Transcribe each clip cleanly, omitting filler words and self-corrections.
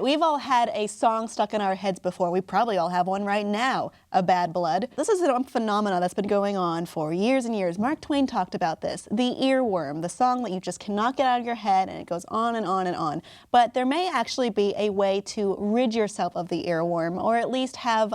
we've all had a song stuck in our heads before. We probably all have one right now, A Bad Blood. This is a phenomenon that's been going on for years and years. Mark Twain talked about this, the earworm, the song that you just cannot get out of your head, and it goes on and on and on. But there may actually be a way to rid yourself of the earworm, or at least have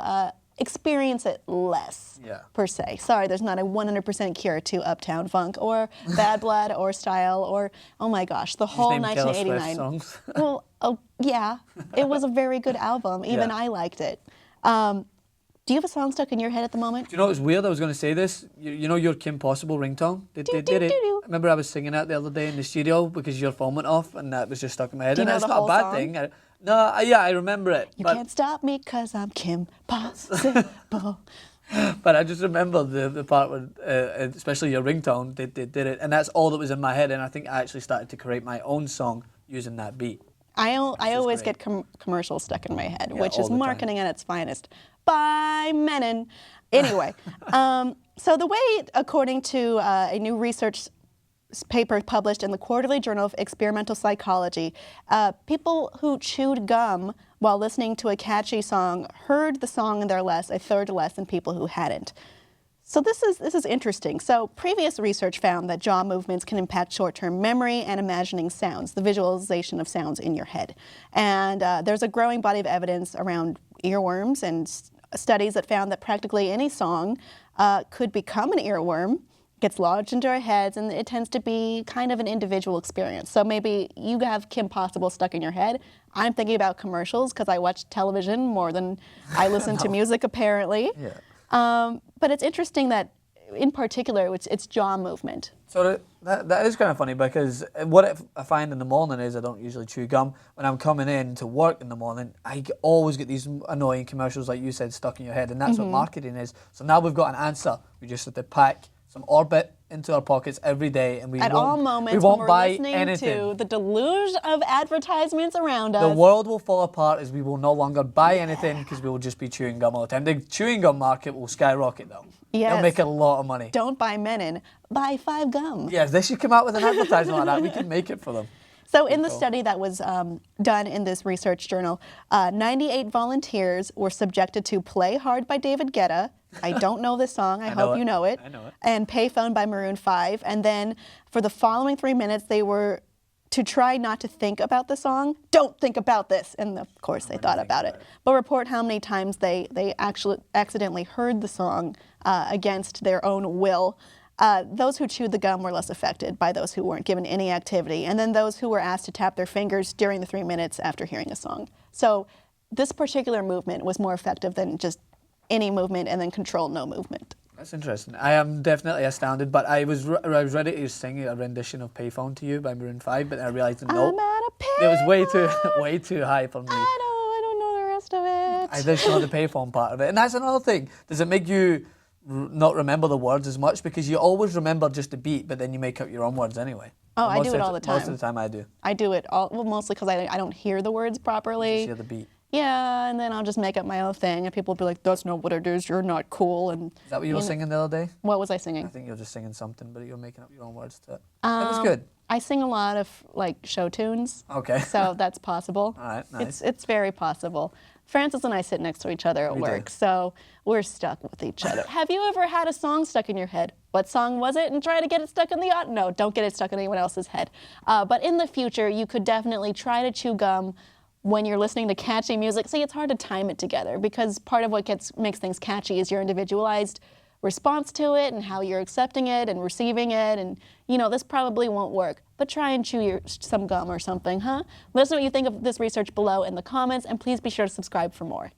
experience it less, per se. Sorry, there's not a 100% cure to Uptown Funk or Bad Blood or Style or, oh my gosh, the whole 1989. Songs. Well, oh, yeah, it was a very good album. Even I liked it. Do you have a song stuck in your head at the moment? Do you know what was weird? I was going to say this. You know your Kim Possible ringtone? Did it? I remember I was singing it the other day in the studio because your phone went off and that was just stuck in my head. Do you know it's the not whole a bad song? thing. Yeah, I remember it. You can't stop me because I'm Kim Possible. But I just remember the part where, especially your ringtone, did it. And that's all that was in my head. And I think I actually started to create my own song using that beat. I always get commercials stuck in my head, which is marketing at its finest. By Menon. Anyway, so the way, according to a new research paper published in the Quarterly Journal of Experimental Psychology, people who chewed gum while listening to a catchy song heard the song a third less than people who hadn't. So this is interesting. So previous research found that jaw movements can impact short-term memory and imagining sounds, the visualization of sounds in your head. And there's a growing body of evidence around earworms and studies that found that practically any song could become an earworm, gets lodged into our heads, and it tends to be kind of an individual experience. So maybe you have Kim Possible stuck in your head. I'm thinking about commercials because I watch television more than I listen to music, apparently. Yeah. But it's interesting that, in particular, it's jaw movement. So that is kind of funny because what I find in the morning is I don't usually chew gum. When I'm coming in to work in the morning, I always get these annoying commercials, like you said, stuck in your head, and that's what marketing is. So now we've got an answer. We just have to pack some Orbit into our pockets every day, and we won't buy anything. To the deluge of advertisements around us. The world will fall apart as we will no longer buy anything because we will just be chewing gum all the time. The chewing gum market will skyrocket though. Yes. They'll make a lot of money. Don't buy Menon, buy 5 gum. Yes, they should come out with an advertisement like that. We can make it for them. So in the study that was done in this research journal, 98 volunteers were subjected to Play Hard by David Guetta. I don't know this song. I hope you know it. I know it. And Payphone by Maroon 5. And then for the following 3 minutes, they were to try not to think about the song. Don't think about this. And of course, they thought about it. But report how many times they actually accidentally heard the song against their own will. Those who chewed the gum were less affected by those who weren't given any activity. And then those who were asked to tap their fingers during the 3 minutes after hearing a song. So this particular movement was more effective than just any movement and then control no movement. That's interesting. I am definitely astounded, but I was ready to sing a rendition of Payphone to you by Maroon 5, but then I realized no, it was way too high for me. I don't know the rest of it. I just know the Payphone part of it. And that's another thing. Does it make you not remember the words as much? Because you always remember just the beat, but then you make up your own words anyway. Oh, I do it all the time. Most of the time I do. I do it mostly because I don't hear the words properly. You just hear the beat. Yeah, and then I'll just make up my own thing, and people will be like, that's not what it is, you're not cool. And is that what you were singing the other day? What was I singing? I think you were just singing something, but you were making up your own words to it. That was good. I sing a lot of show tunes. Okay. So that's possible. All right, nice. It's very possible. Francis and I sit next to each other at work, so we're stuck with each other. Have you ever had a song stuck in your head? What song was it? And try to get it stuck in the No, don't get it stuck in anyone else's head. But in the future, you could definitely try to chew gum when you're listening to catchy music. See, it's hard to time it together because part of what makes things catchy is your individualized response to it and how you're accepting it and receiving it. And, this probably won't work. But try and chew some gum or something, huh? Let us know what you think of this research below in the comments, and please be sure to subscribe for more.